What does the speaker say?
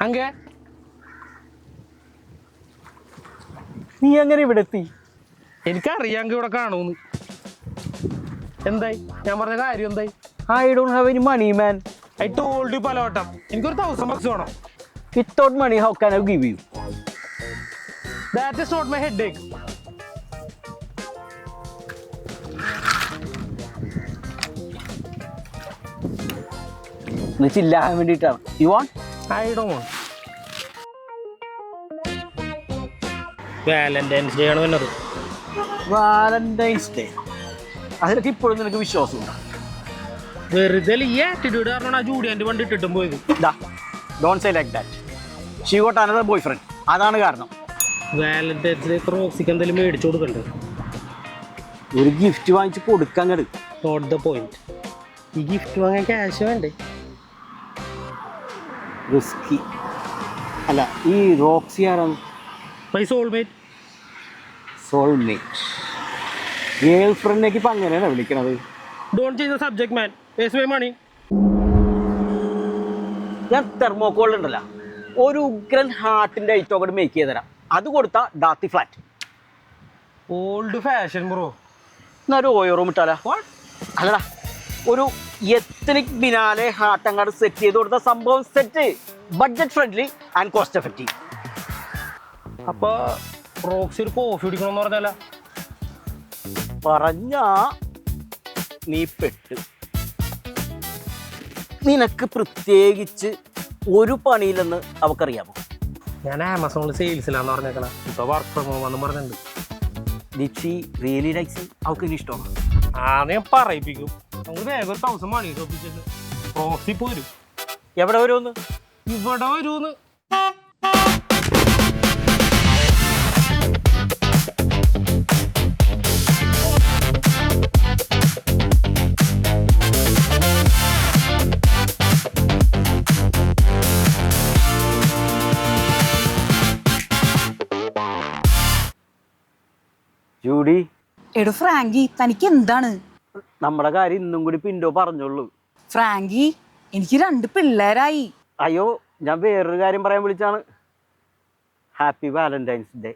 അങ്ങേ നീ എങ്ങനെ ഇവിടെ എത്തി? എനിക്കറിയാമെങ്കിൽ ഇവിടെ കാണൂന്ന്. എന്തായി ഞാൻ പറഞ്ഞ കാര്യം എന്തായി? I don't have any money man. I told you പലവട്ടം എനിക്കൊരു $1000 വേണം. Without money how can I give you? That is not my headache. ഒന്ന് ചില്ലാകാൻ വേണ്ടിയിട്ടാണ്. You want? I don't want. Valentine's day ആണ് വന്നത്. വാലന്റൈൻസ് ഡേ അതിലൊക്കെ ഇപ്പോഴും നിനക്ക് വിശ്വാസമുണ്ടോ? വെറുതെ ഈ ആറ്റിറ്റ്യൂഡ് കാരണം ആ ജൂഡിയൻ്റെ വണ്ടി ഇട്ടിട്ടും പോയത്. Don't say like that. She got another boy friend. അതാണ് കാരണം. വാലന്റൈൻസ് ഡേ റോക്സിക്ക് എന്തെങ്കിലും മേടിച്ചു കൊടുക്കണ്ടേ? ഒരു ഗിഫ്റ്റ് വാങ്ങിച്ച് കൊടുക്കാൻ നോട്ട് ദ പോയിന്റ്. ഈ ഗിഫ്റ്റ് വാങ്ങാൻ ക്യാഷ് വേണ്ടേ? റിസ്കി അല്ല. ഈ റോക്സി ആരാണ്? My soulmate. സോൾമേറ്റ് ഗേൾ ഫ്രണ്ടിനേക്ക് ഇപ്പം അങ്ങനെയാണ് വിളിക്കണത്. Don't change the subject man. Waste my money. ഞാൻ തെർമോക്കോൾ ഉണ്ടല്ലോ, ഒരു ഉഗ്രൻ ഹാർട്ടിൻ്റെ ഐറ്റം കൂടെ മേക്ക് ചെയ്ത് തരാം. അത് കൊടുത്താൽ ഡാത്തി ഫ്ലാറ്റ്. Old fashion bro. എന്നാൽ ഒരു ഓയോ റൂം ഇട്ടാലാ? അല്ലടാ, ഒരു എത്നിക് ബിനാലെ ഹാർട്ട് അങ്ങോട്ട് സെറ്റ് ചെയ്ത് കൊടുത്ത സംഭവം set. Budget friendly and cost effective. അപ്പൊ റോക്സി ഒരു കോഫി കുടിക്കണമെന്ന് പറഞ്ഞാല പറഞ്ഞാ നീ പെട്ട്. നിനക്ക് പ്രത്യേകിച്ച് ഒരു പണിയില്ലെന്ന് അവക്കറിയാമോ? ഞാൻ ആമസോണിൽ സെയിൽസിലാന്ന് പറഞ്ഞേക്കണ. ഇപ്പൊ വർക്ക് ഫ്രം ഹോം എന്ന് പറഞ്ഞിട്ടുണ്ട്. ദീപ്ഷി റിയലി ലൈക്സ്. അവൾക്ക് ഇഷ്ടമാണ്. ഞാൻ പറയിപ്പിക്കും. നമുക്ക് വേഗം 1000 മണി ഒപ്പിച്ചിട്ട് റോക്സി പോരും. എവിടെ വരുമെന്ന്? ഇവിടെ വരുമെന്ന്. ജൂഡി, എടോ ഫ്രാങ്കി, തനിക്ക് എന്താണ്? നമ്മുടെ കാര്യം ഇന്നും കൂടി പിന്നോ പറഞ്ഞോളൂ. ഫ്രാങ്കി, എനിക്ക് 2 പിള്ളേരായി. അയ്യോ, ഞാൻ വേറൊരു കാര്യം പറയാൻ വിളിച്ചാണ്. Happy Valentine's day.